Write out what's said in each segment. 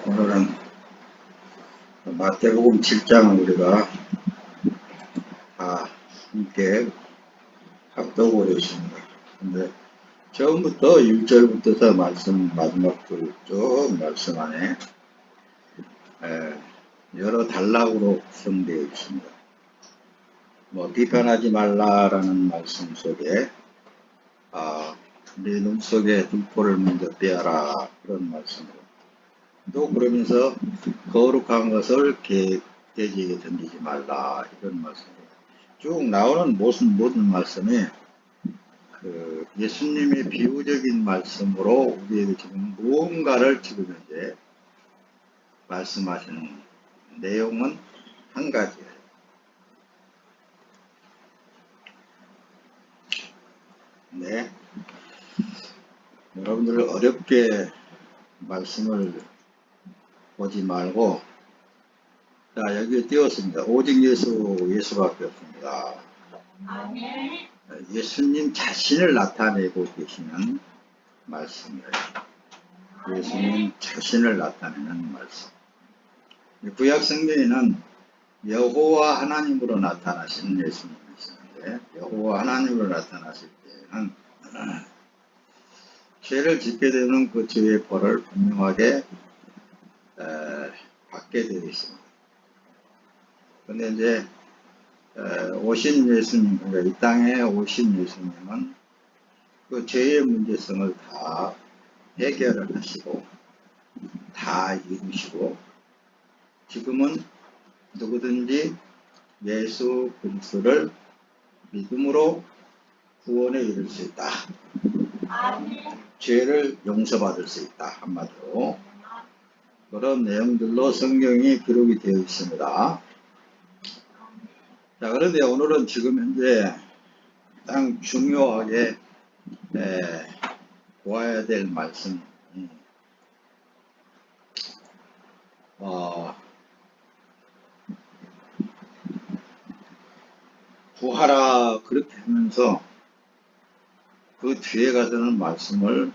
오늘은 마태복음 7장을 우리가 함께 합독을 했습니다. 근데 처음부터 1절부터 말씀 마지막 쭉 말씀 안에 여러 단락으로 구성되어 있습니다. 비판하지 말라라는 말씀 속에 네 눈 속에 등포를 먼저 빼어라, 그런 말씀으로, 또 그러면서 거룩한 것을 돼지에게 던지지 말라, 이런 말씀으로 쭉 나오는 모든 말씀이 예수님의 비유적인 말씀으로 우리에게 지금 무언가를 지금 이제 말씀하시는 내용은 한 가지예요. 네. 여러분들 어렵게 말씀을 보지 말고, 여기에 띄웠습니다. 오직 예수밖에 없습니다. 아멘. 예수님 자신을 나타내고 계시는 말씀이에요. 예수님 자신을 나타내는 말씀. 구약 성경에는 여호와 하나님으로 나타나시는 예수님이시는데, 여호와 하나님으로 나타나실 때에는 죄를 짓게 되는 그 죄의 벌을 분명하게 받게 되어 있습니다. 근데 이제 오신 예수님, 그러니까 이 땅에 오신 예수님은 그 죄의 문제성을 다 해결을 하시고 다 이루시고, 지금은 누구든지 예수 그리스도를 믿음으로 구원에 이를 수 있다. 죄를 용서받을 수 있다. 한마디로 그런 내용들로 성경이 기록이 되어 있습니다. 그런데 오늘은 지금 현재 가장 중요하게 보아야 될 말씀이 구하라 그렇게 하면서 그 뒤에 가서는 말씀을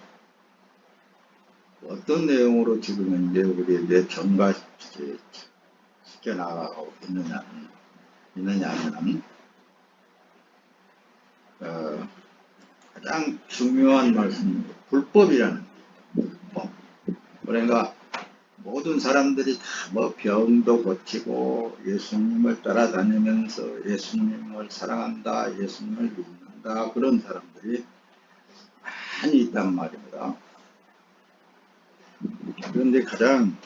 어떤 내용으로 지금 이제 우리에게 전가시켜 나가고 있느냐면 가장 중요한 말씀이 불법이라는 불법. 그러니까 모든 사람들이 다 병도 고치고 예수님을 따라다니면서 예수님을 사랑한다, 예수님을 믿는다, 그런 사람들이 많이 있단 말입니다. 그런데 가장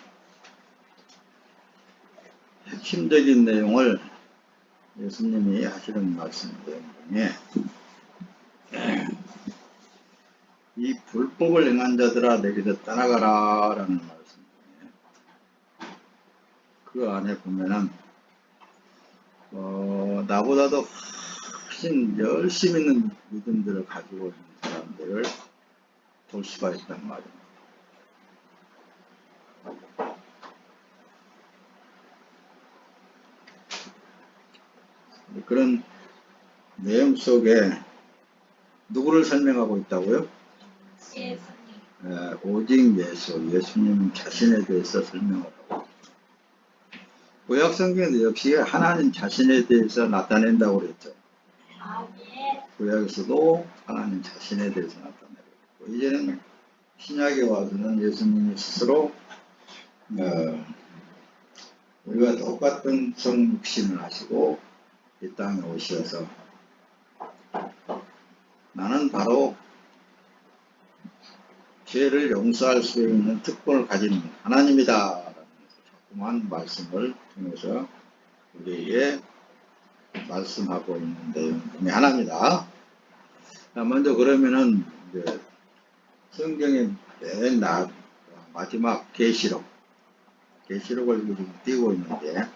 핵심적인 내용을 예수님이 하시는 말씀 중에 이 불법을 행한 자들아 내게서 떠나가라 라는 말씀 중에 그 안에 보면은 나보다도 훨씬 열심히 있는 믿음들을 가지고 있는 사람들을 볼 수가 있단 말입니다. 그런 내용 속에 누구를 설명하고 있다고요? 오직 예수님 자신에 대해서 설명하고, 구약 성경에도 역시 하나님 자신에 대해서 나타낸다고 그랬죠. 구약에서도 하나님 자신에 대해서 나타내고, 이제는 신약에 와서는 예수님이 스스로 우리가 똑같은 성육신을 하시고 이 땅에 오셔서 나는 바로 죄를 용서할 수 있는 특권을 가진 하나님이다 라면서 자꾸만 말씀을 통해서 우리에게 말씀하고 있는 내용 중에 하나입니다. 먼저 그러면은 이제 성경의 맨 마지막 계시록을 지금 띄고 있는데,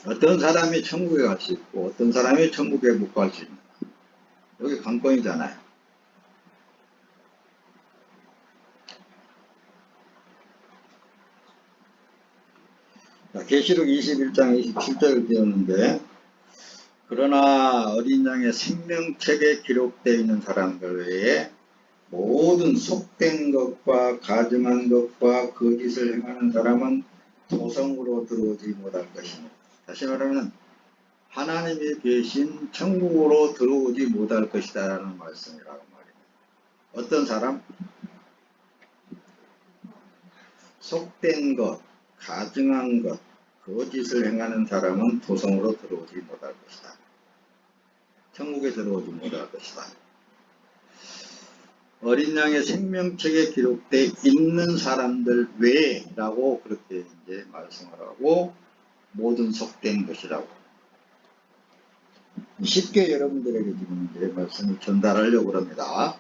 어떤 사람이 천국에 갈 수 있고 어떤 사람이 천국에 못 갈 수 있는, 여기 관건이잖아요. 계시록 21장 27절을 띄웠는데, 그러나 어린 양의 생명책에 기록되어 있는 사람들 외에 모든 속된 것과 가증한 것과 거짓을 행하는 사람은 도성으로 들어오지 못할 것입니다. 다시 말하면 하나님이 계신 천국으로 들어오지 못할 것이다 라는 말씀이라고 말입니다. 어떤 사람? 속된 것, 가증한 것, 거짓을 행하는 사람은 도성으로 들어오지 못할 것이다. 천국에 들어오지 못할 것이다. 어린 양의 생명책에 기록되어 있는 사람들 외라고 그렇게 이제 말씀을 하고 모든 속된 것이라고 쉽게 여러분들에게 지금 이제 말씀을 전달하려고 합니다.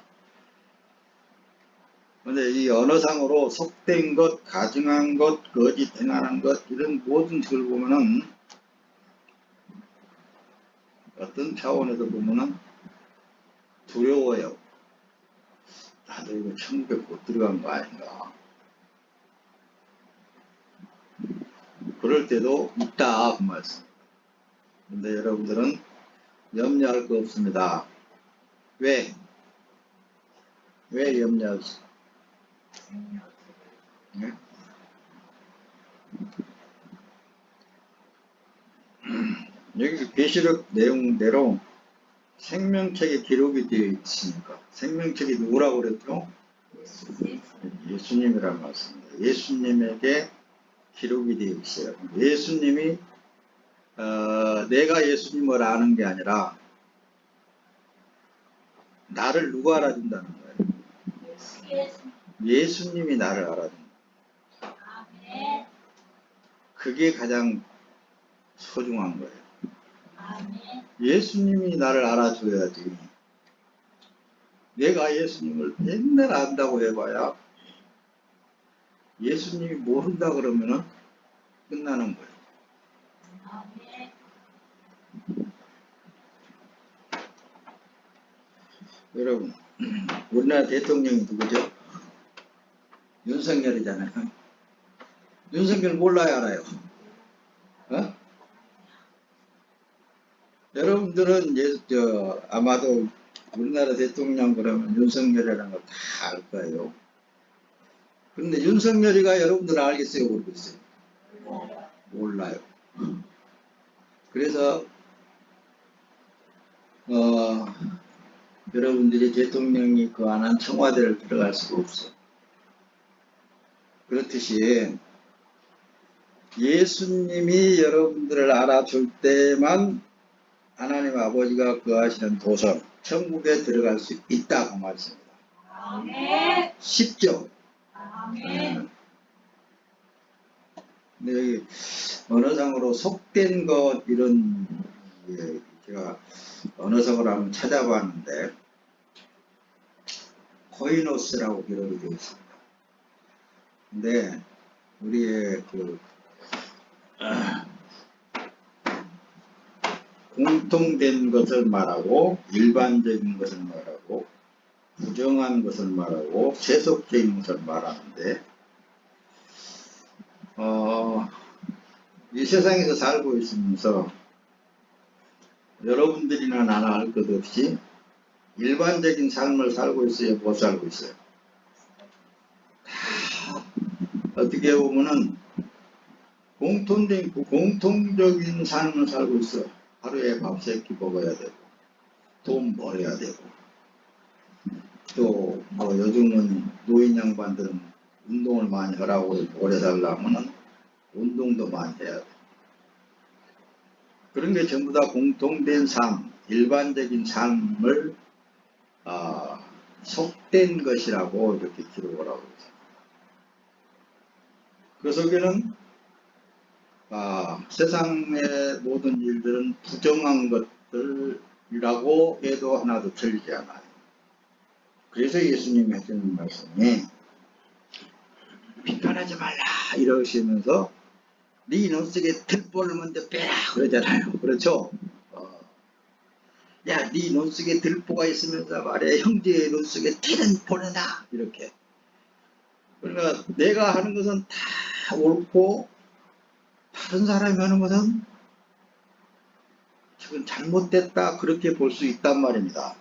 그런데 이 언어상으로 속된 것, 가증한 것, 거짓 행하는 것 이런 모든 것을 보면은 어떤 차원에서 보면은 두려워요. 나도 이거 천국에 못 들어간 거 아닌가. 그럴 때도 있다 그 말씀. 근데 여러분들은 염려할 거 없습니다. 왜? 왜 염려할 수? 네? 여기 계시록 내용대로 생명책에 기록이 되어 있으니까 생명책이 누구라고 그랬죠? 예수님이란 말씀입니다. 예수님에게 기록이 되어 있어요. 예수님이 내가 예수님을 아는 게 아니라 나를 누가 알아준다는 거예요? 예수님이 나를 알아준다. 그게 가장 소중한 거예요. 예수님이 나를 알아줘야지. 내가 예수님을 맨날 안다고 해봐야 예수님이 모른다 그러면은 끝나는 거예요. 여러분, 우리나라 대통령이 누구죠? 윤석열이잖아요. 윤석열 몰라요, 알아요? 어? 여러분들은 아마도 우리나라 대통령 그러면 윤석열이라는 걸 다 알 거예요. 그런데 윤석열이가 여러분들 알겠어요? 모르겠어요? 몰라요. 그래서 여러분들이 대통령이 그 안한 청와대를 들어갈 수가 없어요. 그렇듯이 예수님이 여러분들을 알아줄 때만 하나님 아버지가 거하시는 도성, 천국에 들어갈 수 있다고 말씀입니다. 아멘. 쉽죠? 아멘. 근데 여기 언어상으로 속된 것 이런 제가 언어상으로 한번 찾아봤는데 코이노스라고 기록이 되어 있습니다. 근데 우리의 공통된 것을 말하고 일반적인 것을 말하고 부정한 것을 말하고 세속적인 것을 말하는데 이 세상에서 살고 있으면서 여러분들이나 나나 알 것 없이 일반적인 삶을 살고 있어요? 못 살고 있어요? 어떻게 보면은 공통적인 삶을 살고 있어. 하루에 밥 3끼 먹어야 되고 돈 벌어야 되고 또 요즘은 노인 양반들은 운동을 많이 하라고 오래 살려면은 운동도 많이 해야 돼. 그런 게 전부 다 공통된 삶, 일반적인 삶을 속된 것이라고 이렇게 기록을 하고 있습니다. 그 속에는 세상의 모든 일들은 부정한 것들이라고 해도 하나도 틀리지 않아요. 그래서 예수님이 하시는 말씀이 비판하지 말라 이러시면서 네 눈속에 들보를 먼저 빼라 그러잖아요. 그렇죠? 야, 네 눈속에 들보가 있으면서 말이야 형제의 눈속에 티는 보내라 이렇게. 그러니까 내가 하는 것은 다 옳고 다른 사람이 하는 것은 지금 잘못됐다 그렇게 볼 수 있단 말입니다.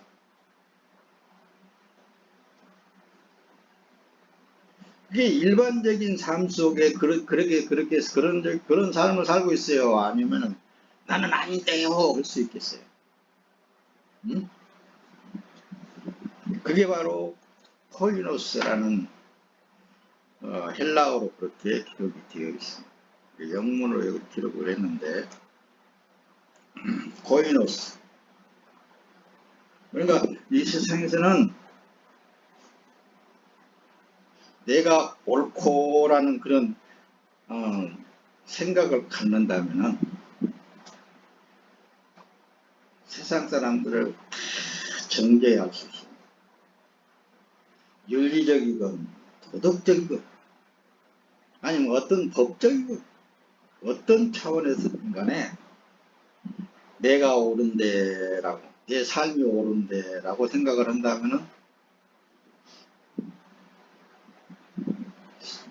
그게 일반적인 삶 속에 그런 삶을 살고 있어요? 아니면은 나는 아닌데요 할 수 있겠어요? 응? 그게 바로 코이노스라는 헬라어로 그렇게 기록이 되어 있습니다. 영문으로 기록을 했는데 코이노스. 그러니까 이 세상에서는 내가 옳고라는 그런 생각을 갖는다면은 세상 사람들을 다 정죄할 수 있습니다. 윤리적이건 도덕적이건 아니면 어떤 법적이건 어떤 차원에서든 간에 내가 옳은데라고 내 삶이 옳은데라고 생각을 한다면은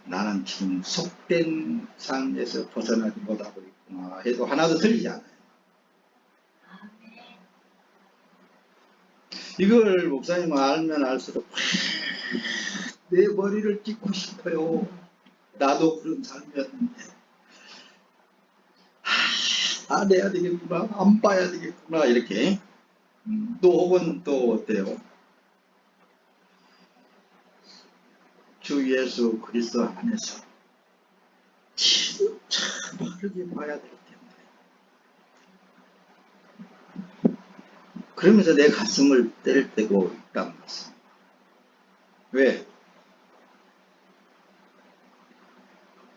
나는 지금 속된 삶에서 벗어나지 못하고 있구나 해도 하나도 틀리지 않아요. 이걸 목사님 알면 알수록 내 머리를 찍고 싶어요. 나도 그런 삶이었는데 안 해야 되겠구나, 안 봐야 되겠구나 이렇게. 또 혹은 또 어때요? 주 예수 그리스도 안에서 진짜 바르게 봐야 되기 때문에 그러면서 내 가슴을 때릴 때고 있단 말씀. 왜?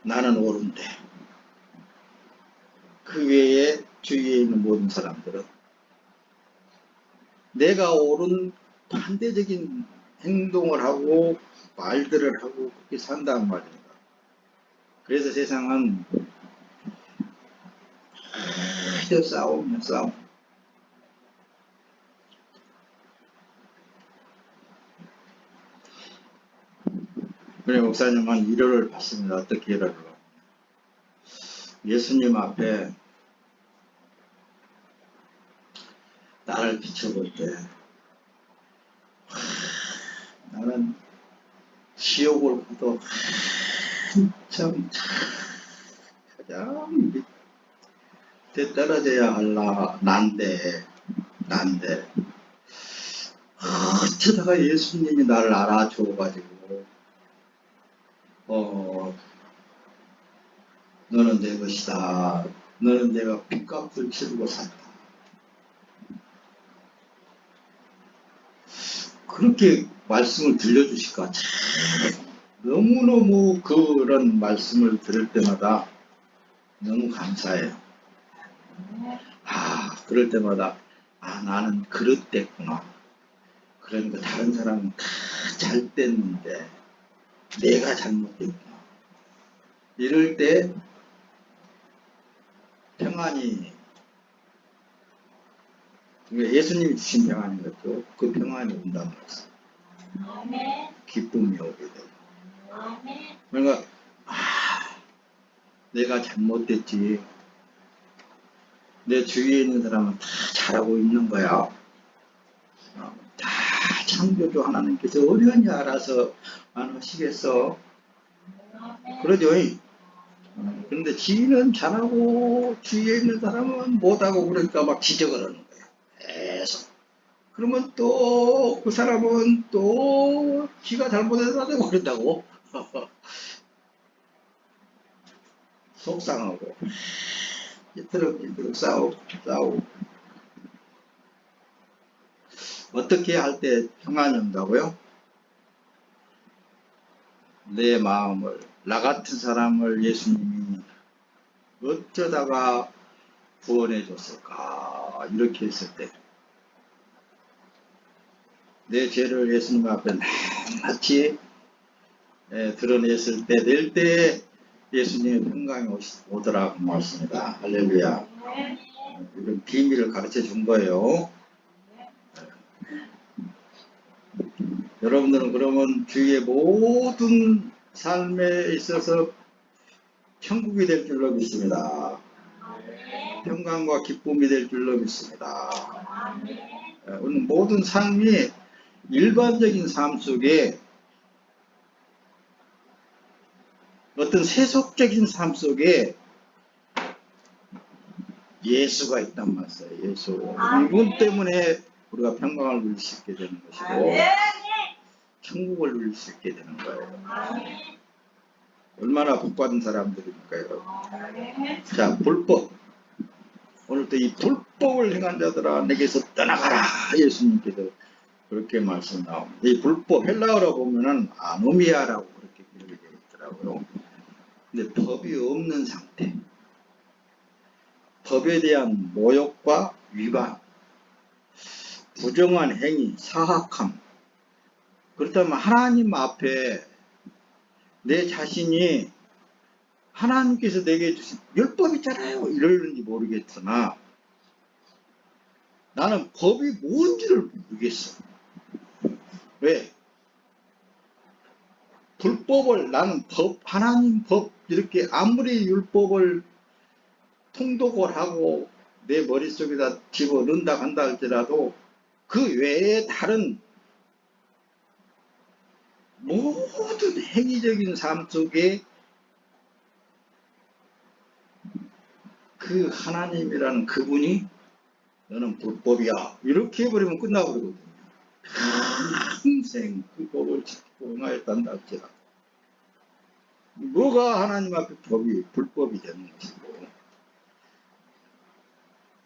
나는 옳은데 그 외에 주위에 있는 모든 사람들은 내가 옳은 반대적인 행동을 하고 말들을 하고 그렇게 산다는 말입니다. 그래서 세상은 싸움. 그래 목사님은 위로를 받습니다. 어떻게 위로를? 예수님 앞에 나를 비춰볼 때 나는 지옥을 가도 참 가장 밑에 떨어져야 할라 난데 어쩌다가 예수님이 나를 알아줘가지고 너는 내 것이다. 너는 내가 빚값을 치르고 산다. 그렇게 말씀을 들려주실까? 너무너무 그런 말씀을 들을 때마다 너무 감사해요. 그럴 때마다 나는 그릇됐구나. 그러니까 다른 사람은 다 잘 됐는데 내가 잘못됐구나. 이럴 때 평안이 예수님이 주신 평안인 것도 그 평안이 온다는 말씀. 기쁨이 오게 되고. 그러니까 내가 잘못됐지. 내 주위에 있는 사람은 다 잘하고 있는 거야. 다 창조주 하나님께서 어련히 알아서 안 하시겠어. 그러죠. 그런데 지인은 잘하고 주위에 있는 사람은 못하고 그러니까 막 지적을 하는 거예요. 계속. 그러면 또 그 사람은 또 지가 잘못해서 그런다고 속상하고 이토록 싸우고 어떻게 할 때 평안이 온다고요? 내 마음을 나 같은 사람을 예수님이 어쩌다가 구원해 줬을까 이렇게 했을 때 내 죄를 예수님 앞에 낱낱이 드러냈을 때 낼 때 예수님의 평강이 오더라고 말씀이다. 할렐루야. 이런 비밀을 가르쳐 준 거예요. 여러분들은 그러면 주위의 모든 삶에 있어서 천국이 될 줄로 믿습니다. 평강과 기쁨이 될 줄로 믿습니다. 오늘 모든 삶이 일반적인 삶 속에 어떤 세속적인 삶 속에 예수가 있단 말이에요. 예수. 이분 때문에 우리가 평강을 누릴 수 있게 되는 것이고 천국을 누릴 수 있게 되는 거예요. 얼마나 복받은 사람들입니까, 여러분. 자, 불법. 오늘도 이 불법을 행한 자들아 내게서 떠나가라. 예수님께서 그렇게 말씀 나옵니다. 이 불법, 헬라어로 보면은 아노미아라고 그렇게 기록이 되어 있더라고요. 근데 법이 없는 상태. 법에 대한 모욕과 위반, 부정한 행위, 사악함. 그렇다면 하나님 앞에 내 자신이 하나님께서 내게 주신 율법 있잖아요. 이러는지 모르겠으나 나는 법이 뭔지를 모르겠어. 왜? 불법을 나는 하나님 법 이렇게 아무리 율법을 통독을 하고 내 머릿속에다 집어넣는다 한다 할지라도 그 외에 다른 모든 행위적인 삶 속에 그 하나님이라는 그분이 너는 불법이야 이렇게 해버리면 끝나버리거든요. 평생 그 법을 지키고 응하였단다 할지라도 뭐가 하나님 앞에 불법이 되는 것이고.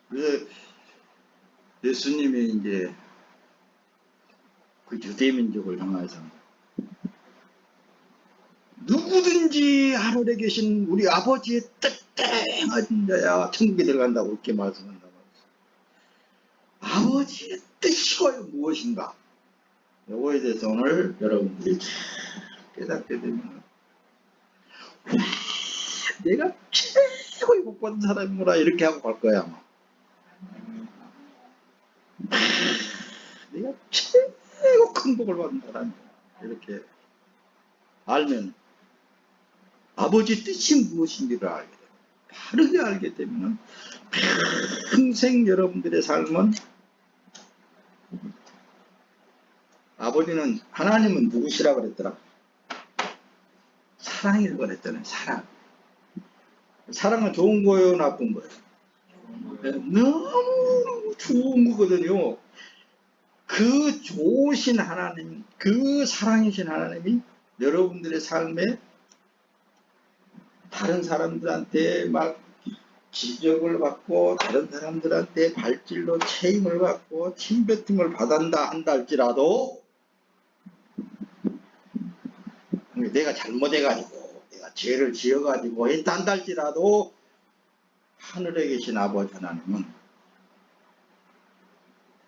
그래서 예수님이 이제 그 유대민족을 향해서 누구든지 하늘에 계신 우리 아버지의 뜻대로 행하는 자야 천국에 들어간다고 이렇게 말씀한다고 했어요. 아버지의 뜻이 무엇인가? 이거에 대해서 오늘 여러분들이 깨닫게 되면 내가 최고의 복받은 사람이구나 이렇게 하고 갈 거야 아마. 내가 최고 큰 복을 받은 사람이야 이렇게 알면 아버지 뜻이 무엇인지를 알게 돼요. 바르게 알게 되면 평생 여러분들의 삶은 아버지는 하나님은 누구시라 그랬더라? 사랑이라고 그랬잖아요. 사랑. 사랑은 좋은 거예요, 나쁜 거예요? 너무 좋은 거거든요. 그 좋으신 하나님, 그 사랑이신 하나님이 여러분들의 삶에 다른 사람들한테 막 지적을 받고 다른 사람들한테 발질로 체임을 받고 침뱉음을 받았다 한다 할지라도 내가 잘못해가지고 내가 죄를 지어가지고 했다 할지라도 하늘에 계신 아버지 하나님은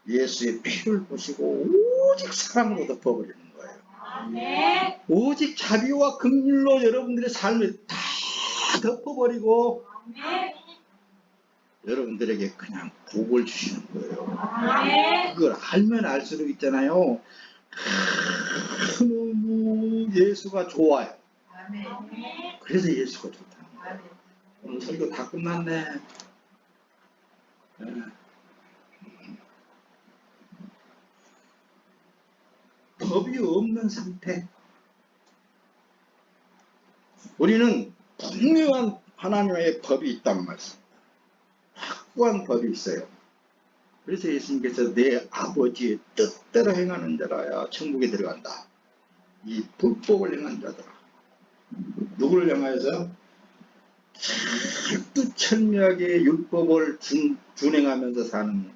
예수의 피를 보시고 오직 사랑으로 덮어버리는 거예요. 아멘. 오직 자비와 긍휼로 여러분들의 삶을 다 덮어버리고 아멘. 여러분들에게 그냥 복을 주시는 거예요. 아멘. 그걸 알면 알수록 있잖아요. 너무 예수가 좋아요. 아멘. 그래서 예수가 좋다는 거예요. 오늘 설교 다 끝났네. 법이 없는 상태. 우리는 분명한 하나님의 법이 있단 말씀입니다. 확고한 법이 있어요. 그래서 예수님께서 내 아버지의 뜻대로 행하는 자라야 천국에 들어간다. 이 불법을 행한 자들아. 누구를 향하여서? 철두철미하게 율법을 준행하면서 사는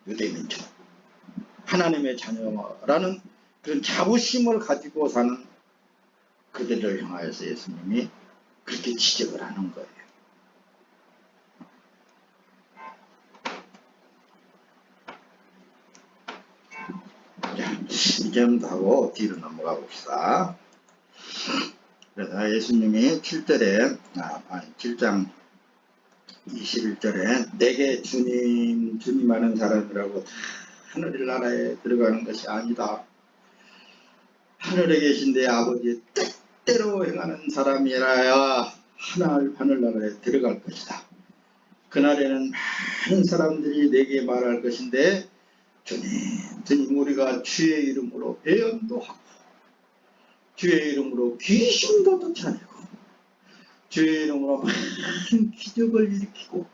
유대민족. 하나님의 자녀라는 그런 자부심을 가지고 사는 그들을 향하여서 예수님이 그렇게 지적을 하는 거예요. 자, 이 정도 하고 뒤로 넘어가 봅시다. 그래서 예수님이 7장 21절에 내게 주님 하는 사람이라고 다 하늘 나라에 들어가는 것이 아니다. 하늘에 계신 내 아버지의 뜻대로 행하는 사람이라야 하늘나라에 들어갈 것이다. 그날에는 많은 사람들이 내게 말할 것인데 주님 우리가 주의 이름으로 예언도 하고 주의 이름으로 귀신도 쫓아내고 주의 이름으로 많은 기적을 일으키고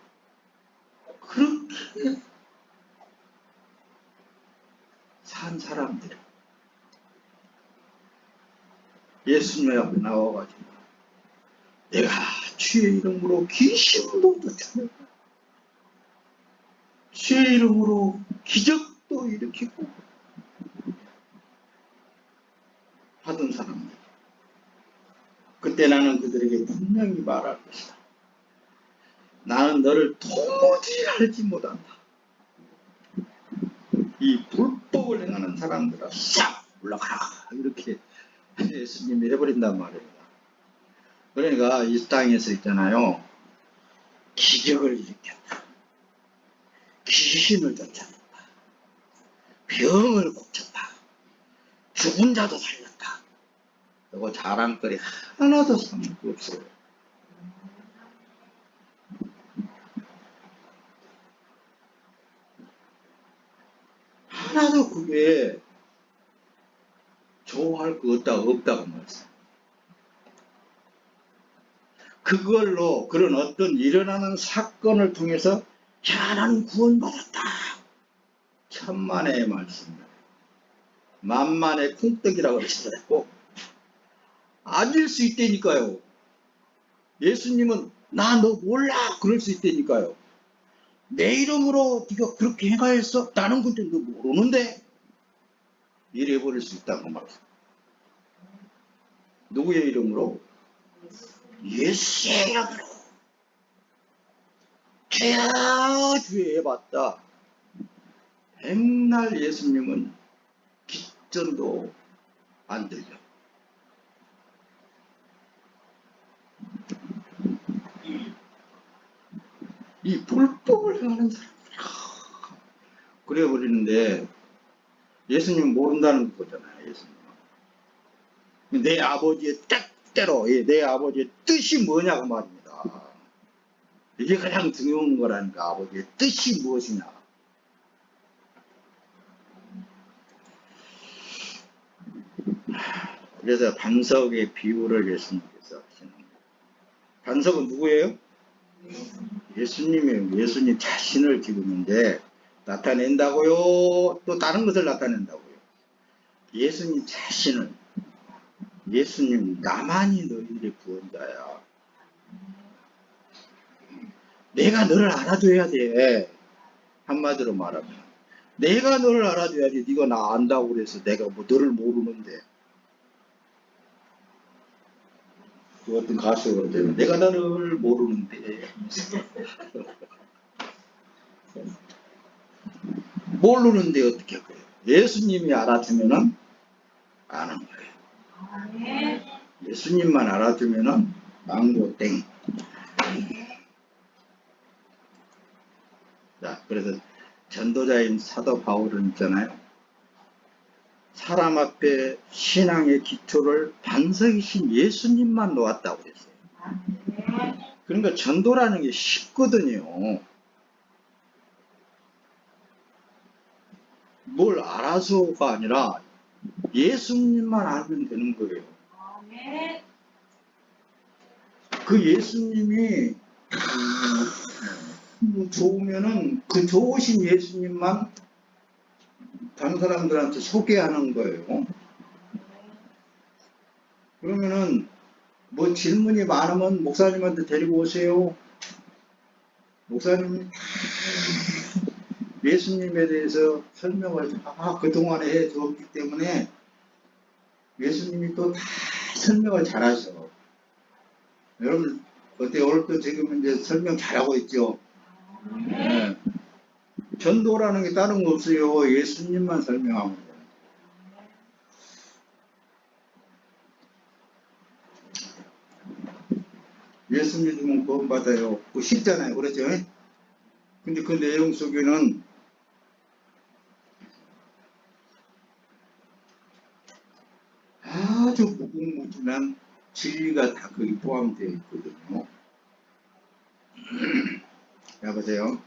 그렇게 산 사람들 예수님 앞에 나와가지고 내가 주의 이름으로 귀신도 쫓아내고 주의 이름으로 기적도 일으키고 하던 사람들. 그때 나는 그들에게 분명히 말할 것이다. 나는 너를 도무지 알지 못한다. 이 불법을 행하는 사람들아 싹 올라가라. 이렇게 예수님이 해버린단 말입니다. 그러니까 이 땅에서 있잖아요. 기적을 일으켰다. 귀신을 쫓아냈다. 병을 고쳤다. 죽은 자도 살렸다. 그리고 자랑거리 하나도 삼을 거 없어요. 하나도 그게 좋아할 거 없다고 말했어요. 그걸로 그런 어떤 일어나는 사건을 통해서 야 나는 구원받았다. 천만의 말씀. 만만의 콩떡이라고 했었고 아닐 수 있다니까요. 예수님은 나 너 몰라 그럴 수 있다니까요. 내 이름으로 네가 그렇게 행하였어? 나는 근데 너 모르는데 이래버릴 수 있다고 말했어요. 누구의 이름으로? 예수의 이름으로. 주야 주의 해봤다. 백날 예수님은 기전도 안 들려. 이 불법을 행하는 사람들이 그래 버리는데 예수님 모른다는 거잖아요. 예수님. 내 아버지의 뜻대로 내 아버지의 뜻이 뭐냐고 말입니다. 이게 가장 중요한 거라니까. 아버지의 뜻이 무엇이냐. 그래서 반석의 비유를 예수님께서 하시는 거예요. 반석은 누구예요? 예수님이에요. 예수님 자신을 지금 이제 나타낸다고요. 또 다른 것을 나타낸다고요. 예수님 자신을. 예수님 나만이 너희들의 구원자야. 내가 너를 알아줘야 돼. 한마디로 말하면 내가 너를 알아줘야지. 네가 나 안다고 그래서 내가 뭐 너를 모르는데. 그 어떤 가수가 그러잖아요. 내가 너를 모르는데 모르는데 어떻게 그래요? 예수님이 알아주면은 아는 거예요. 예수님만 알아주면은 망고 땡. 자, 그래서 전도자인 사도 바울은 있잖아요. 사람 앞에 신앙의 기초를 반석이신 예수님만 놓았다고 그랬어요. 그러니까 전도라는 게 쉽거든요. 뭘 알아서가 아니라 예수님만 알면 되는 거예요. 그 예수님이 좋으면은 그 좋으신 예수님만 다른 사람들한테 소개하는 거예요. 그러면은 뭐 질문이 많으면 목사님한테 데리고 오세요. 목사님이 예수님에 대해서 설명을 그동안에 해 주었기 때문에 예수님이 또 다 설명을 잘하셔. 여러분 어때? 오늘 또 지금 이제 설명 잘하고 있죠? 네. 전도라는 게 다른 거 없어요. 예수님만 설명하면 돼요. 예수 믿으면 구원받아요. 그거 쉽잖아요. 그렇죠? 근데 그 내용 속에는 아주 무궁무진한 진리가 다 거기 포함되어 있거든요. 자, 보세요.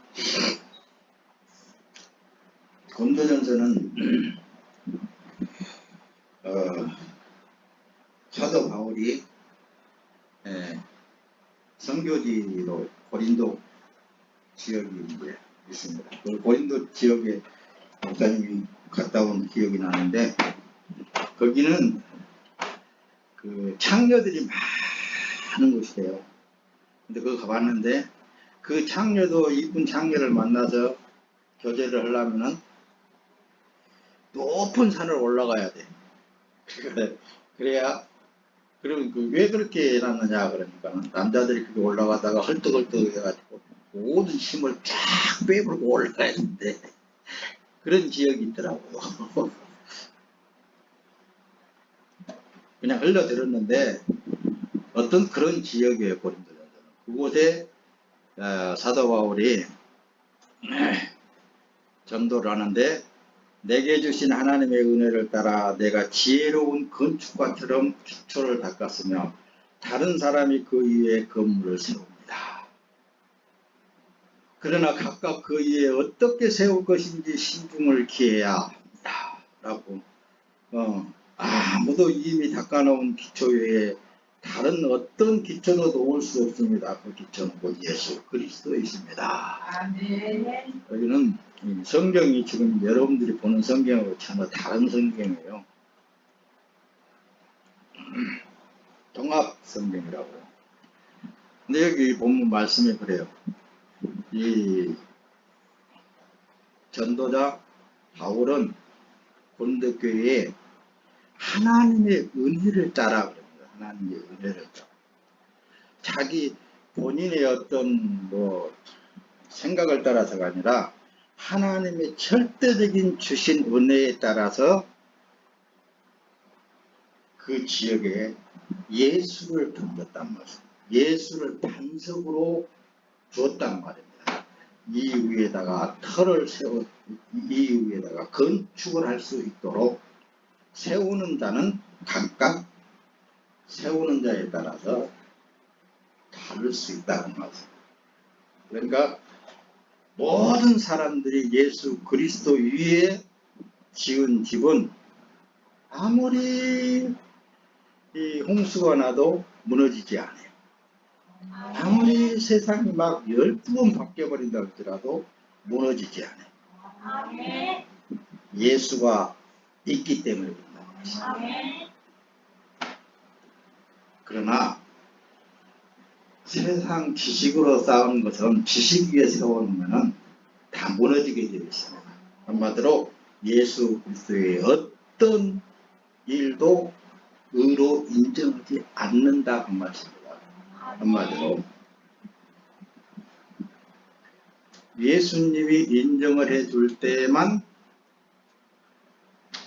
고린도전서는 사도 바울이 선교지로 고린도 지역이 이제 있습니다. 그 고린도 지역에 목사님이 갔다 온 기억이 나는데, 거기는 그 창녀들이 많은 곳이에요. 근데 그거 가봤는데, 그 창녀도 이쁜 창녀를 만나서 교제를 하려면은 높은 산을 올라가야 돼. 그래야, 그러면 왜 그렇게 해놨느냐, 그러니까 남자들이 그렇게 올라가다가 헐떡헐떡 해가지고 모든 힘을 쫙 빼버리고 올라가야 되는데, 그런 지역이 있더라고. 그냥 흘러들었는데 어떤 그런 지역이에요, 고린도. 그곳에 사도 바울이 전도를 하는데, 내게 주신 하나님의 은혜를 따라 내가 지혜로운 건축가처럼 기초를 닦았으며 다른 사람이 그 위에 건물을 세웁니다. 그러나 각각 그 위에 어떻게 세울 것인지 신중을 기해야 합니다. 라고 아무도 이미 닦아놓은 기초 외에 다른 어떤 기초도 놓을 수 없습니다. 그 기초는 곧 예수 그리스도이십니다. 아멘. 여기는 성경이 지금 여러분들이 보는 성경하고 전혀 다른 성경이에요. 통합 성경이라고. 근데 여기 보면 말씀이 그래요. 이 전도자 바울은 고린도 교회에 하나님의 은혜를 따라 그럽니다. 하나님의 은혜를 따라. 자기 본인의 어떤 생각을 따라서가 아니라 하나님의 절대적인 주신 은혜에 따라서 그 지역에 예수를 던졌단 말이에요. 예수를 반석으로 주었단 말입니다. 이 위에다가 터를 세워, 이 위에다가 건축을 할 수 있도록 세우는 자는 각각 세우는 자에 따라서 다를 수 있다는 말이에요. 그러니까 모든 사람들이 예수 그리스도 위에 지은 집은 아무리 이 홍수가 나도 무너지지 않아요. 아무리 세상이 막 12번 바뀌어버린다 할지라도 무너지지 않아요. 예수가 있기 때문에 그런다. 그러나 세상 지식으로 쌓은 것은 지식 위에 세워놓으면 다 무너지게 되어 있습니다. 한마디로 예수 그리스도의 어떤 일도 의로 인정하지 않는다 그 말씀입니다. 한마디로 예수님이 인정을 해줄 때만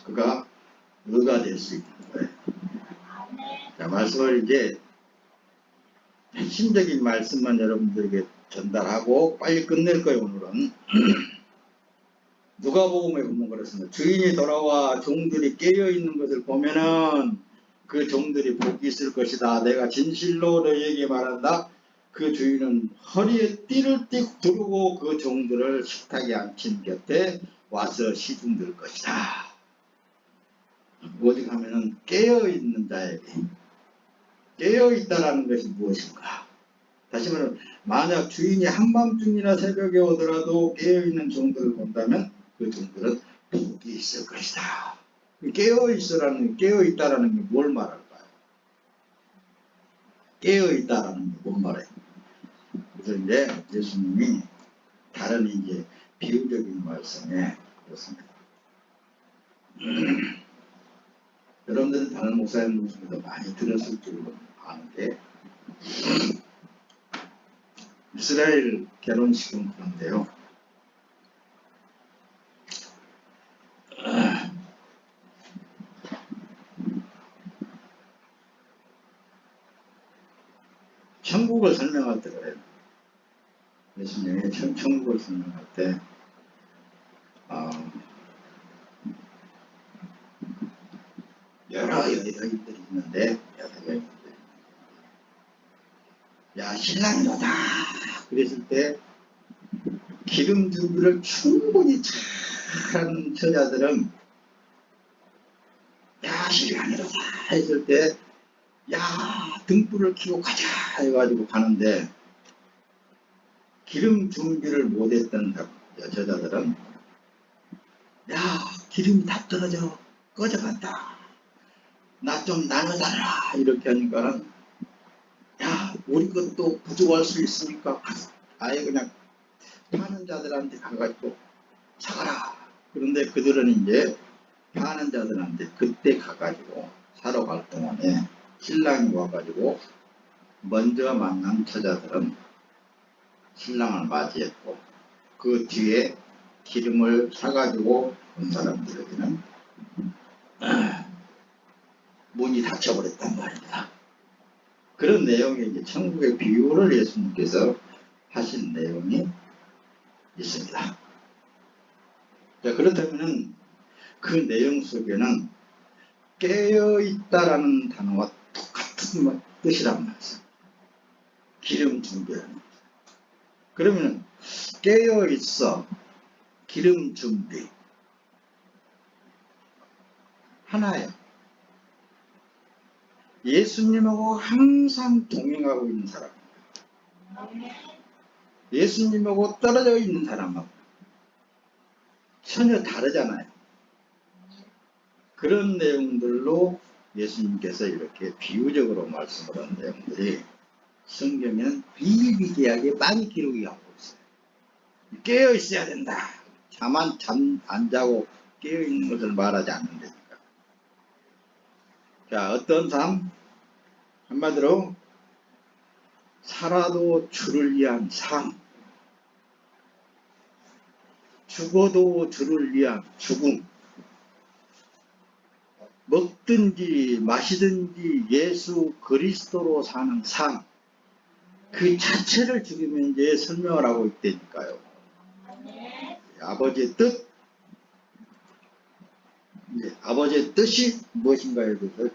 그가 의가 될 수 있는 거예요. 자, 말씀을 이제 핵심적인 말씀만 여러분들에게 전달하고 빨리 끝낼 거예요. 오늘은 누가복음에 보면 그렇습니다. 주인이 돌아와 종들이 깨어있는 것을 보면은 그 종들이 복이 있을 것이다. 내가 진실로 너희에게 말한다. 그 주인은 허리에 띠를 띠고 두르고 그 종들을 식탁에 앉힌 곁에 와서 시중들 것이다. 오직 하면은 깨어있는 자에게, 깨어있다라는 것이 무엇인가? 다시 말하면 만약 주인이 한밤중이나 새벽에 오더라도 깨어있는 종들을 본다면 그 종들은 복이 있을 것이다. 깨어있다라는 게 뭘 말할까요? 깨어있다라는 게 뭔 말이에요? 그래서 이제 예수님이 다른 이제 비유적인 말씀에 그렇습니다. 여러분들은 다른 목사님 중에서 많이 들었을 줄로 아는데, 이스라엘 결혼식은 그런데요. 천국을 설명할 때 그래요. 예수님이 천국을 설명할 때 여러 여인들이 있는데, 야 신랑이로다 그랬을 때 기름 준비를 충분히 잘하는 처자들은 야 신랑이로다 했을 때 야, 등불을 켜고 가자 해가지고 가는데 기름 준비를 못했던 여자들은 야, 기름이 다 떨어져 꺼져간다, 나 좀 나눠달라 이렇게 하니까는 야, 우리 것도 부족할 수 있으니까 아예 그냥 파는 자들한테 가가지고 사가라. 그런데 그들은 이제 파는 자들한테 그때 가가지고 사러 갈 동안에 신랑이 와가지고 먼저 만난 처자들은 신랑을 맞이했고 그 뒤에 기름을 사가지고 온 사람들에게는 문이 닫혀버렸단 말입니다. 그런 내용이 이제 천국의 비유를 예수님께서 하신 내용이 있습니다. 자, 그렇다면 그 내용 속에는 깨어있다라는 단어와 똑같은 뜻이란 말이죠. 기름 준비라는. 그러면 깨어있어, 기름 준비 하나예요. 예수님하고 항상 동행하고 있는 사람, 예수님하고 떨어져 있는 사람하고 전혀 다르잖아요. 그런 내용들로 예수님께서 이렇게 비유적으로 말씀을 한 내용들이 성경에는 비일비재하게 많이 기록이 하고 있어요. 깨어 있어야 된다. 잠 안 자고 깨어 있는 것을 말하지 않는다니까. 자, 어떤 삶? 한마디로 살아도 주를 위한 삶, 죽어도 주를 위한 죽음, 먹든지 마시든지 예수 그리스도로 사는 삶, 그 자체를 지금 이제 설명을 하고 있다니까요. 아버지의 뜻, 아버지의 뜻이 무엇인가에 대해서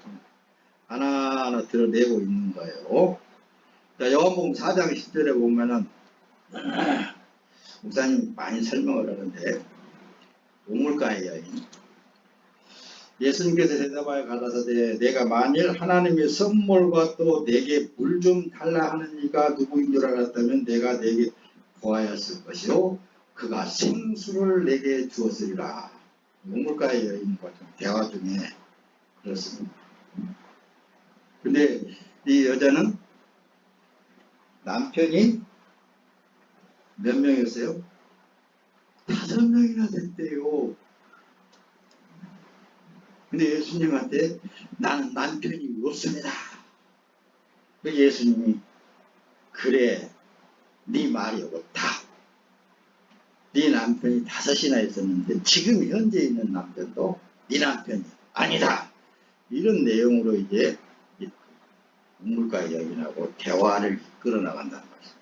하나하나 드러내고 있는 거예요. 자, 요한복음 4장 10절에 보면은 목사님 많이 설명을 하는데 우물가의 여인, 예수님께서 대답하여 가라사대 내가 만일 하나님의 선물과 또 내게 물 좀 달라 하는 이가 누구인 줄 알았다면 내가 내게 구하였을 것이요 그가 생수를 내게 주었으리라. 우물가의 여인과 대화 중에 그렇습니다. 근데 이 여자는 남편이 몇 명이었어요? 5명이나 됐대요. 근데 예수님한테 나는 남편이 없습니다. 예수님이 그래, 네 말이 옳다. 네 남편이 5이나 있었는데 지금 현재 있는 남편도 네 남편이 아니다. 이런 내용으로 이제 우물가의 여인하고 대화를 이끌어 나간다는 것입니다.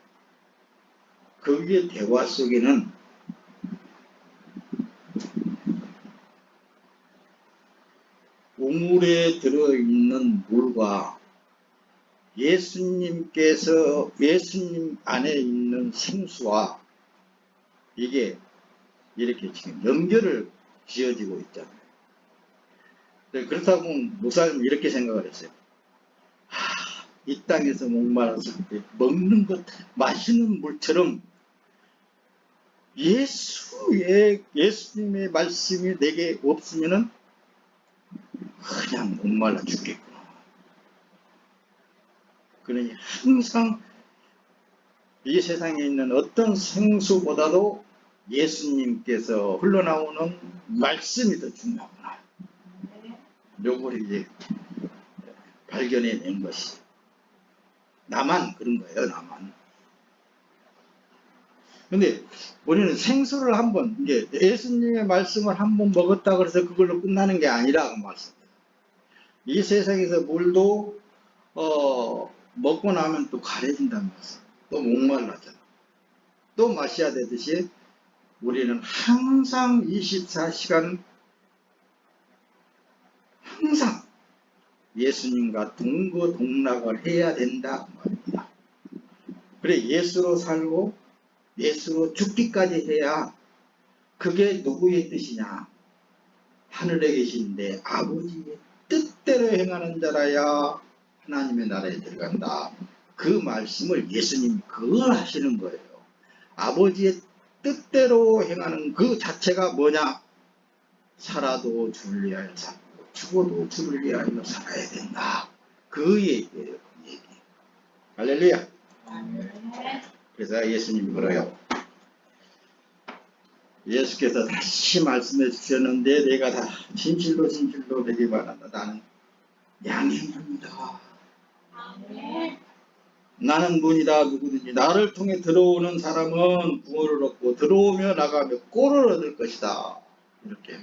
거기에 대화 속에는 우물에 들어있는 물과 예수님 안에 있는 생수와 이게 이렇게 지금 연결을 지어지고 있잖아요. 그렇다고 목사님은 이렇게 생각을 했어요. 이 땅에서 목말랐을 때 먹는 것, 마시는 물처럼 예수님의 말씀이 내게 없으면은 그냥 목말라 죽겠구나. 그러니 항상 이 세상에 있는 어떤 생수보다도 예수님께서 흘러나오는 말씀이 더 중요하구나. 요걸 이제 발견해낸 것이. 나만 그런 거예요, 나만. 근데 우리는 생수를 한번, 이게 예수님의 말씀을 한번 먹었다 그래서 그걸로 끝나는 게 아니라 그 말씀이에요. 이 세상에서 물도, 먹고 나면 또 가려진다는 말씀. 또 목말라잖아. 또 마셔야 되듯이 우리는 항상 24시간 항상 예수님과 동거동락을 해야 된다 말입니다. 그래, 예수로 살고 예수로 죽기까지 해야 그게 누구의 뜻이냐? 하늘에 계신 내 아버지의 뜻대로 행하는 자라야 하나님의 나라에 들어간다. 그 말씀을 예수님이 그걸 하시는 거예요. 아버지의 뜻대로 행하는 그 자체가 뭐냐? 살아도 주를 위하여 살고 죽어도 주를 위하여 살아야 된다. 그 얘기예요. 그 얘기. 할렐루야. 그래서 예수님이 그래요. 예수께서 다시 말씀해 주셨는데 내가 다 진실로 진실로 되게 말한다. 나는 양행입니다. 나는 문이다. 누구든지 나를 통해 들어오는 사람은 구원을 얻고 들어오며 나가며 꼴을 얻을 것이다. 이렇게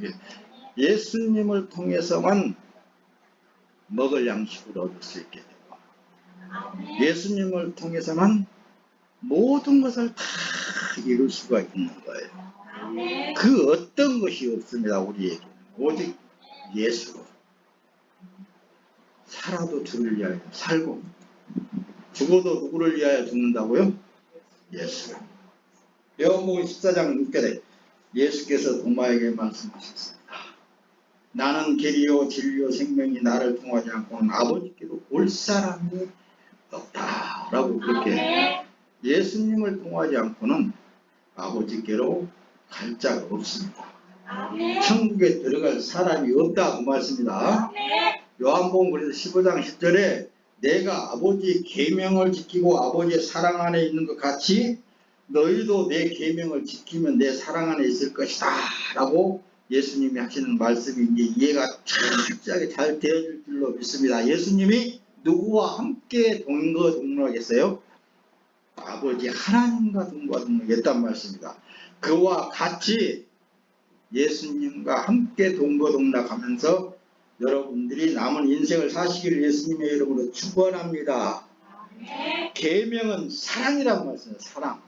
예수님을 통해서만 먹을 양식을 얻을 수 있게 되고 예수님을 통해서만 모든 것을 다 이룰 수가 있는 거예요. 그 어떤 것이 없습니다. 우리에게 오직 예수로 살아도 주를 위하여 살고 죽어도 누구를 위하여 죽는다고요? 예수. 요한복음 14장 6절에 예수께서 도마에게 말씀하셨습니다. 나는 길이요 진리요 생명이 나를 통하지 않고는 아버지께로 올 사람이 없다 라고 그렇게 예수님을 통하지 않고는 아버지께로 갈 자가 없습니다. 천국에 들어갈 사람이 없다 그 말씀입니다. 요한복음 그래서 15장 10절에 내가 아버지의 계명을 지키고 아버지의 사랑 안에 있는 것 같이 너희도 내 계명을 지키면 내 사랑 안에 있을 것이다 라고 예수님이 하시는 말씀이 이제 이해가 철저하게 잘 되어질 줄로 믿습니다. 예수님이 누구와 함께 동거동락했어요? 아버지 하나님과 동거동락했단 말씀입니다. 그와 같이 예수님과 함께 동거동락하면서 여러분들이 남은 인생을 사시기를 예수님의 이름으로 축원합니다. 계명은 사랑이란 말씀이에요. 사랑.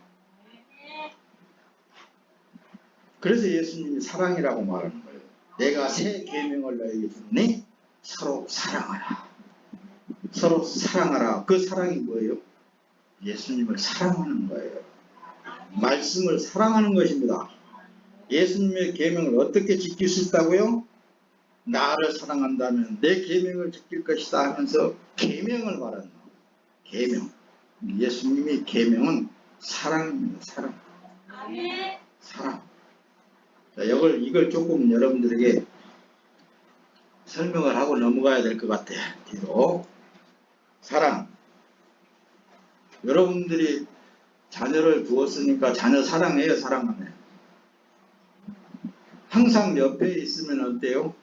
그래서 예수님이 사랑이라고 말하는 거예요. 내가 새 계명을 너에게 주니 서로 사랑하라. 서로 사랑하라. 그 사랑이 뭐예요? 예수님을 사랑하는 거예요. 말씀을 사랑하는 것입니다. 예수님의 계명을 어떻게 지킬 수 있다고요? 나를 사랑한다면 내 계명을 지킬 것이다 하면서 계명을 말하는 거예요. 계명. 예수님의 계명은 사랑입니다. 사랑. 사랑. 자, 이걸 조금 여러분들에게 설명을 하고 넘어가야 될 것 같아. 뒤로. 사랑. 여러분들이 자녀를 두었으니까 자녀 사랑해요, 사랑 안 해요? 항상 옆에 있으면 어때요?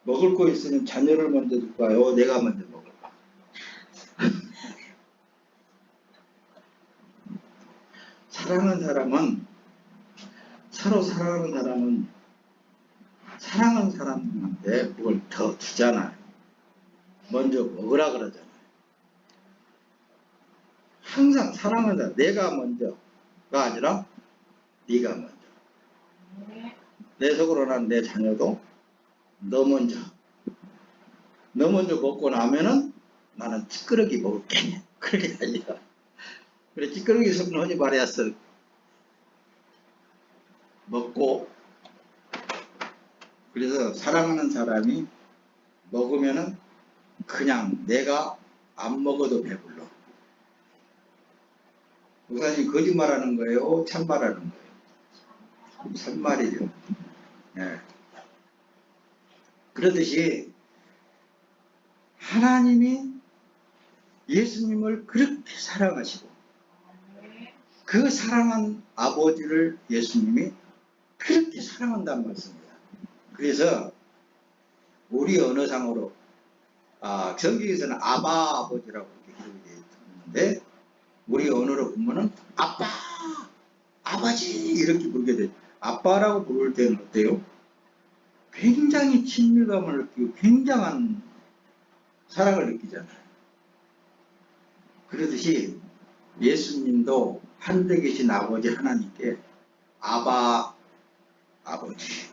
먹을 거 있으면 자녀를 먼저 줄까요? 내가 먼저 먹을까? 사랑하는 사람은 서로 사랑하는 사람은 사랑하는 사람한테 그걸 더 주잖아요. 먼저 먹으라 그러잖아요. 항상 사랑하는 사람, 내가 먼저가 아니라 네가 먼저. 내 속으로 난 내 자녀도 너 먼저 먹고 나면은 나는 찌끄러기 먹을게. 그렇게 아니라. 그래, 찌끄러기 속은 하지 말았어. 먹고, 그래서 사랑하는 사람이 먹으면은 그냥 내가 안 먹어도 배불러. 목사님 거짓말하는 거예요? 참말하는 거예요? 참말이죠. 네. 그러듯이 하나님이 예수님을 그렇게 사랑하시고 그 사랑한 아버지를 예수님이 그렇게 사랑한다는 말씀입니다. 그래서 우리 언어상으로 성경에서는 아바 아버지라고 이렇게 기록이 되어 있는데 우리 언어로 보면은 아빠, 아버지 이렇게 부르게 돼요. 아빠라고 부를 때는 어때요? 굉장히 친밀감을 느끼고 굉장한 사랑을 느끼잖아요. 그러듯이 예수님도 하늘에 계신 아버지 하나님께 아바, 아버지,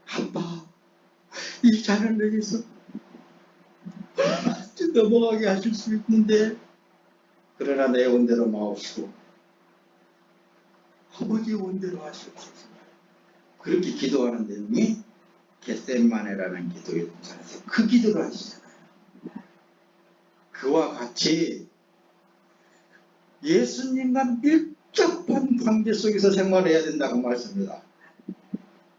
아빠, 이 잔을 내게서 넘어가게 하실 수 있는데 그러나 내 원대로 마옵시고 아버지의 원대로 하시옵소서. 그렇게 기도하는 내용이 겟세마네라는 기도의 동산에서 그 기도를 하시잖아요. 그와 같이 예수님과 밀접한 관계 속에서 생활해야 된다고 말씀합니다.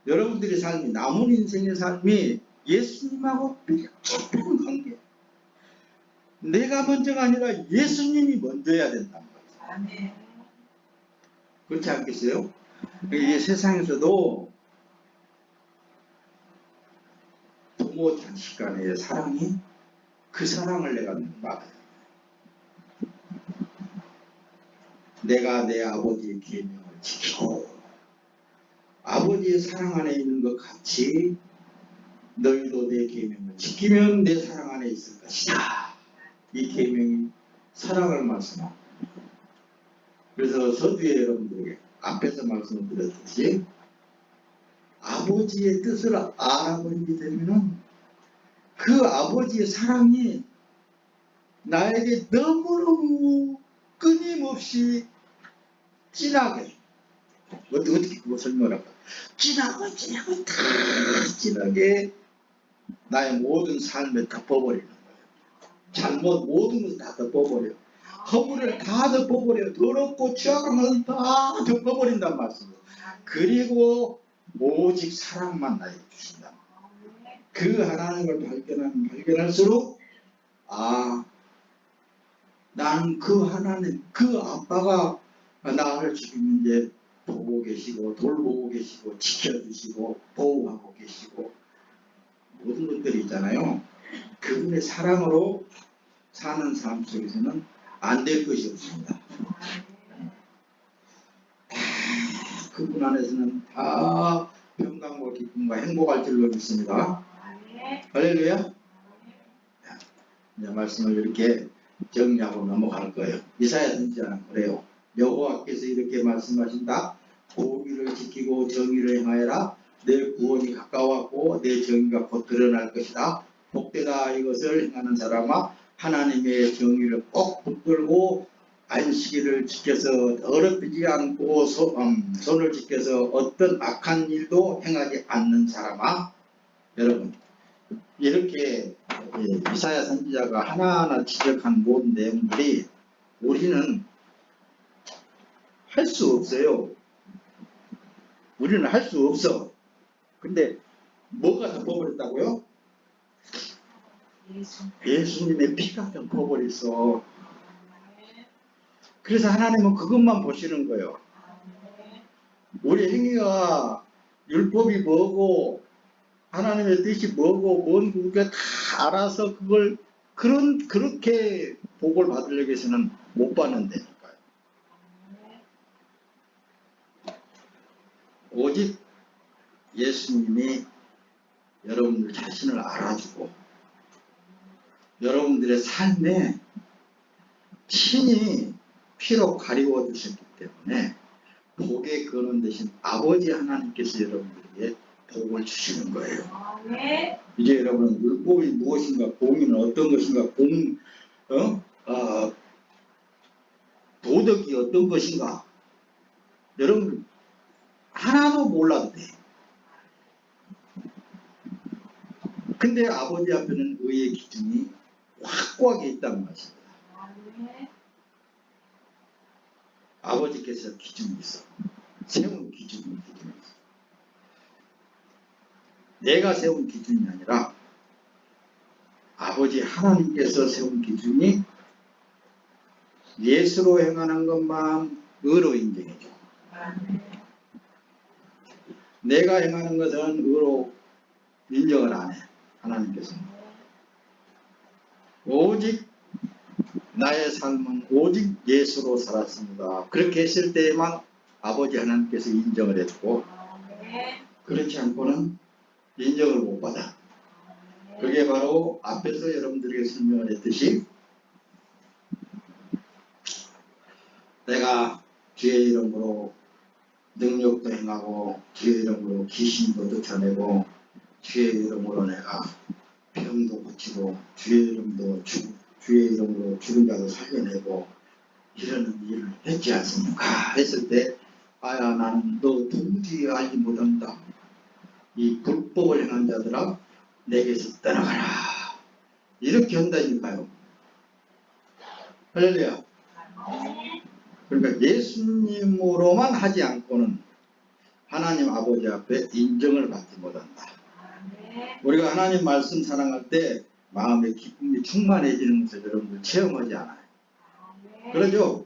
여러분들의 삶이, 남은 인생의 삶이 예수님하고 밀접한 관계. 내가 먼저가 아니라 예수님이 먼저야 된다는 거죠. 그렇지 않겠어요? 이게 세상에서도 부모 자식 간의 사랑이, 그 사랑을 내가 받아요. 내가 내 아버지의 계명을 지키고 아버지의 사랑 안에 있는 것 같이 너희도 내 계명을 지키면 내 사랑 안에 있을 것이다. 이 계명이 사랑을 말씀합니다. 그래서 서두에 여러분들에게 앞에서 말씀을 드렸듯이 아버지의 뜻을 알아버리게 되면은 그 아버지의 사랑이 나에게 너무너무 끊임없이 진하게, 어떻게 그거 설명할까? 진하고 다 진하게 나의 모든 삶을 덮어버리는 거예요. 잘못 모든 것을 다 덮어버려요. 허물을 다 덮어버려요. 더럽고 취약한 것은 다 덮어버린단 말씀이에요. 그리고 오직 사랑만 나에게 주신다. 그 하나님을 발견할수록 나는 그 하나님, 그 아빠가 나를 지금 이제 보고 계시고 돌보고 계시고 지켜주시고 보호하고 계시고 모든 것들이 있잖아요. 그분의 사랑으로 사는 삶 속에서는 안 될 것이 없습니다. 그분 안에서는 다 평강과 기쁨과 행복할 줄로 믿습니다. 할렐루야. 이제 말씀을 이렇게 정리하고 넘어갈 거예요. 이사야 선지자는 그래요. 여호와께서 이렇게 말씀하신다. 공의를 지키고 정의를 행하여라. 내 구원이 가까웠고 내 정의가 곧 드러날 것이다. 복되다. 이것을 행하는 사람아, 하나님의 정의를 꼭 붙들고 안식일을 지켜서 더럽히지 않고 손을 지켜서 어떤 악한 일도 행하지 않는 사람아. 여러분, 이렇게 이사야 선지자가 하나하나 지적한 모든 내용들이 우리는 할 수 없어요. 우리는 할 수 없어. 근데 뭐가 덮어버렸다고요? 예수님의 피가 덮어버렸어. 그래서 하나님은 그것만 보시는 거예요. 우리 행위가 율법이 뭐고 하나님의 뜻이 뭐고 뭔 그게 다 알아서 그걸 그렇게 복을 받으려고 해서는 못 받는다니까요. 오직 예수님이 여러분들 자신을 알아주고 여러분들의 삶에 친히 피로 가리워 주셨기 때문에 복의 근원 되신 아버지 하나님께서 여러분들에게 복을 주시는 거예요. 이제 여러분은 율법이 무엇인가, 공의는 어떤 것인가, 도덕이 어떤 것인가, 여러분 하나도 몰라도 돼. 근데 아버지 앞에는 의의 기준이 확고하게 있다는 것입니다. 아버지께서 기준이 있어. 세운 기준이 있어. 내가 세운 기준이 아니라 아버지 하나님께서 세운 기준이 예수로 행하는 것만 의로 인정해줘. 내가 행하는 것은 의로 인정을 안 해. 하나님께서는. 오직 나의 삶은 오직 예수로 살았습니다. 그렇게 했을 때에만 아버지 하나님께서 인정을 해주고 그렇지 않고는 인정을 못 받아. 그게 바로 앞에서 여러분들에게 설명을 했듯이 내가 주의 이름으로 능력도 행하고 주의 이름으로 귀신도 쫓아내고 주의 이름으로 내가 병도 고치고 주의 이름으로 죽은 자도 살려내고 이러는 일을 했지 않습니까? 했을 때 나는 너 도무지 알지 못한다. 이 불법을 행한 자들아 내게서 떠나가라. 이렇게 한다니까요. 할렐루야. 그러니까 예수님으로만 하지 않고는 하나님 아버지 앞에 인정을 받지 못한다. 우리가 하나님 말씀 사랑할 때 마음의 기쁨이 충만해지는 것을 여러분들 체험하지 않아요. 그러죠?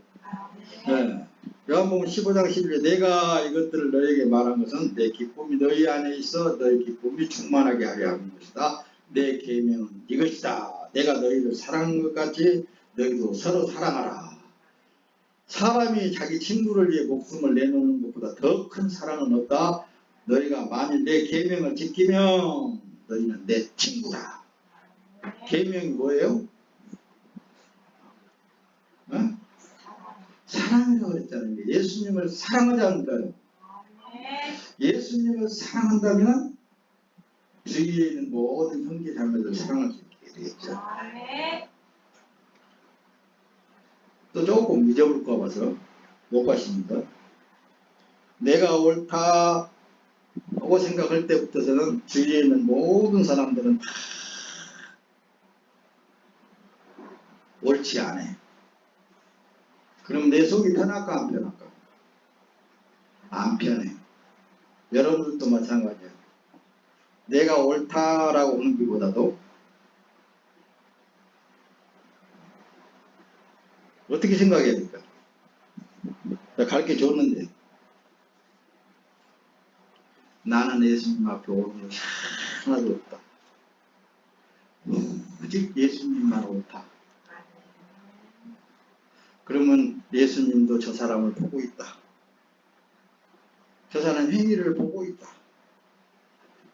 네. 요한복음 15장 11절 내가 이것들을 너에게 말한 것은 내 기쁨이 너희 안에 있어 너희 기쁨이 충만하게 하려 하는 것이다. 내 계명은 이것이다. 내가 너희를 사랑한 것 같이 너희도 서로 사랑하라. 사람이 자기 친구를 위해 목숨을 내놓는 것보다 더 큰 사랑은 없다. 너희가 만일 내 계명을 지키면 너희는 내 친구다. 계명이 뭐예요? 어? 사랑이라고 그랬잖아요. 예수님을 사랑하자는 거예요. 예수님을 사랑한다면 주위에 있는 모든 형제 자매들 사랑할 수 있게 되겠죠. 또 조금 잊어볼까 봐서 못 가십니다. 내가 옳다 하고 생각할 때부터서는 주위에 있는 모든 사람들은 다 옳지 않아요. 그럼 내 속이 편할까 안 편할까? 안 편해. 여러분들도 마찬가지예요. 내가 옳다라고 하는 것보다도 어떻게 생각해야 될까? 내가 가르쳐 줬는데 나는 예수님 앞에 옳은 것이 하나도 없다. 오직 예수님만 옳다. 그러면 예수님도 저 사람을 보고 있다. 저 사람 행위를 보고 있다.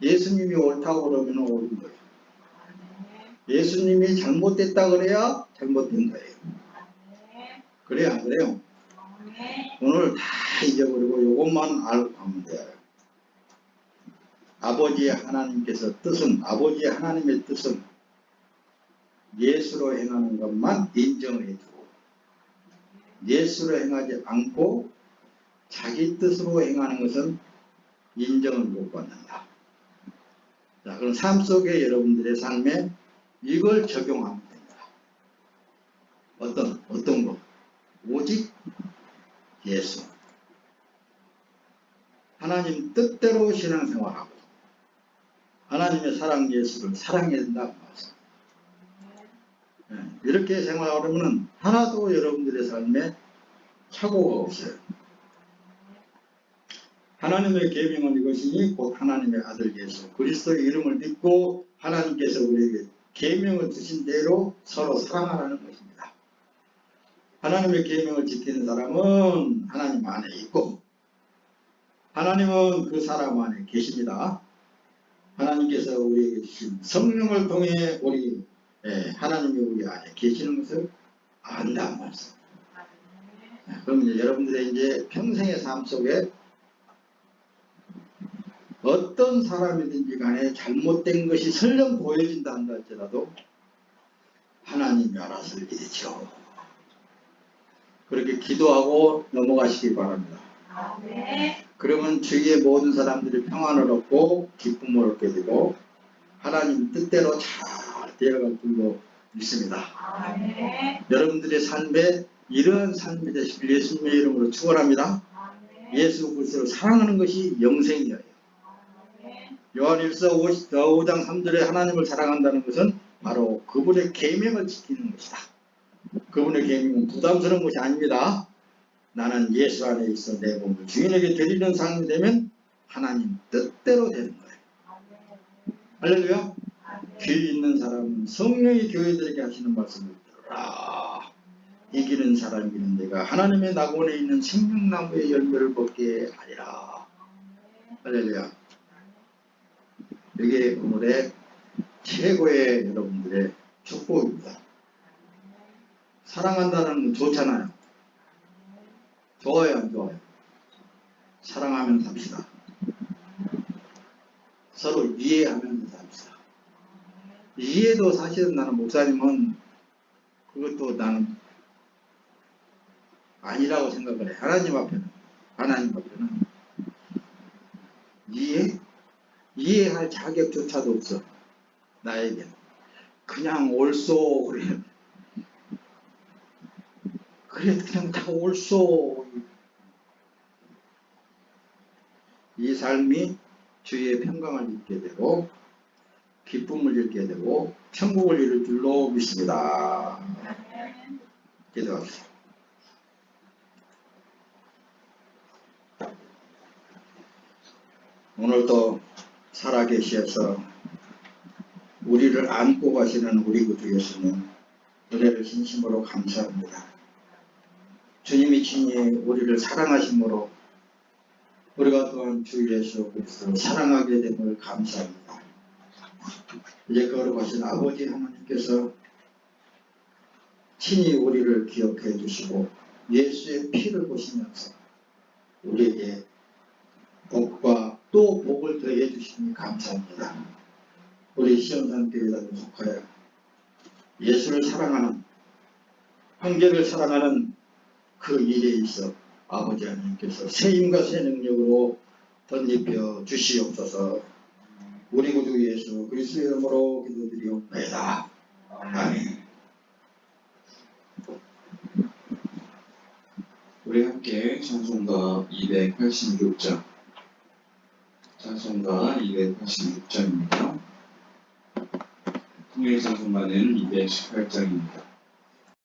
예수님이 옳다고 그러면 옳은 거예요. 예수님이 잘못됐다 그래야 잘못된 거예요. 그래요 안 그래요? 오늘 다 잊어버리고 이것만 알고 가면 돼요. 아버지의 하나님께서 뜻은 아버지의 하나님의 뜻은 예수로 행하는 것만 인정해 주고 예수로 행하지 않고 자기 뜻으로 행하는 것은 인정을 못 받는다. 자, 그럼 삶 속에 여러분들의 삶에 이걸 적용하면 됩니다. 어떤 거? 오직 예수. 하나님 뜻대로 신앙생활하고 하나님의 사랑 예수를 사랑해야 된다고 말씀합니다. 이렇게 생활하면 하나도 여러분들의 삶에 착오가 없어요. 하나님의 계명은 이것이니 곧 하나님의 아들 예수 그리스도의 이름을 믿고 하나님께서 우리에게 계명을 주신 대로 서로 사랑하라는 것입니다. 하나님의 계명을 지키는 사람은 하나님 안에 있고 하나님은 그 사람 안에 계십니다. 하나님께서 우리에게 주신 성령을 통해 하나님이 우리 안에 계시는 것을 안다는 말씀. 그럼 이제 여러분들의 이제 평생의 삶 속에 어떤 사람이든지 간에 잘못된 것이 설령 보여진다 한다 할지라도 하나님이 알아서 일이죠. 그렇게 기도하고 넘어가시기 바랍니다. 그러면 주위의 모든 사람들이 평안을 얻고 기쁨을 얻게 되고 하나님 뜻대로 잘 되어갈 줄로 믿습니다. 여러분들의 삶에 이러한 삶이 되시길 예수님의 이름으로 축원합니다. 예수 그리스도를 사랑하는 것이 영생이에요. 요한일서 5장 3절에 하나님을 사랑한다는 것은 바로 그분의 계명을 지키는 것이다. 그분의 계명은 부담스러운 것이 아닙니다. 나는 예수 안에 있어 내 몸을 주인에게 드리는 삶이 되면 하나님 뜻대로 되는 거예요. 할렐루야. 귀 있는 사람은 성령이 교회들에게 하시는 말씀을 들으라. 이기는 사람이는 내가 하나님의 낙원에 있는 생명나무의 열매를 먹게 하리라. 할렐루야. 이게 오늘의 최고의 여러분들의 축복입니다. 사랑한다는 건 좋잖아요. 좋아요 안 좋아요? 사랑하면 삽시다. 서로 이해하면서 삽시다. 이해도 사실은 나는 목사님은 그것도 나는 아니라고 생각을 해. 하나님 앞에는 이해할 자격조차도 없어. 나에게는 그냥 옳소 그래. 그래 그냥 다 옳소. 이 삶이 주의 평강을 잊게 되고 기쁨을 잃게 되고 천국을 이룰 줄로 믿습니다. 기도합시다. 오늘도 살아계셔서 우리를 안고 가시는 우리 구주 예수님 은혜를 진심으로 감사합니다. 주님이 친히 우리를 사랑하심으로 우리가 또한 주 예수 그리스도를 사랑하게 됨을 감사합니다. 이제 거룩하신 아버지 하나님께서 친히 우리를 기억해 주시고 예수의 피를 보시면서 우리에게 복과 또 복을 더해 주시니 감사합니다. 우리 시험산교회당에 속하여 예수를 사랑하는 형제를 사랑하는 그 일에 있어 아버지 하나님께서 새 힘과 새 능력으로 덧입혀 주시옵소서. 우리 구주 예수 그리스도의 이름으로 기도드리옵나이다. 아멘. 우리 함께 찬송가 286장, 찬송가 286장입니다. 통일 찬송가는 218장입니다.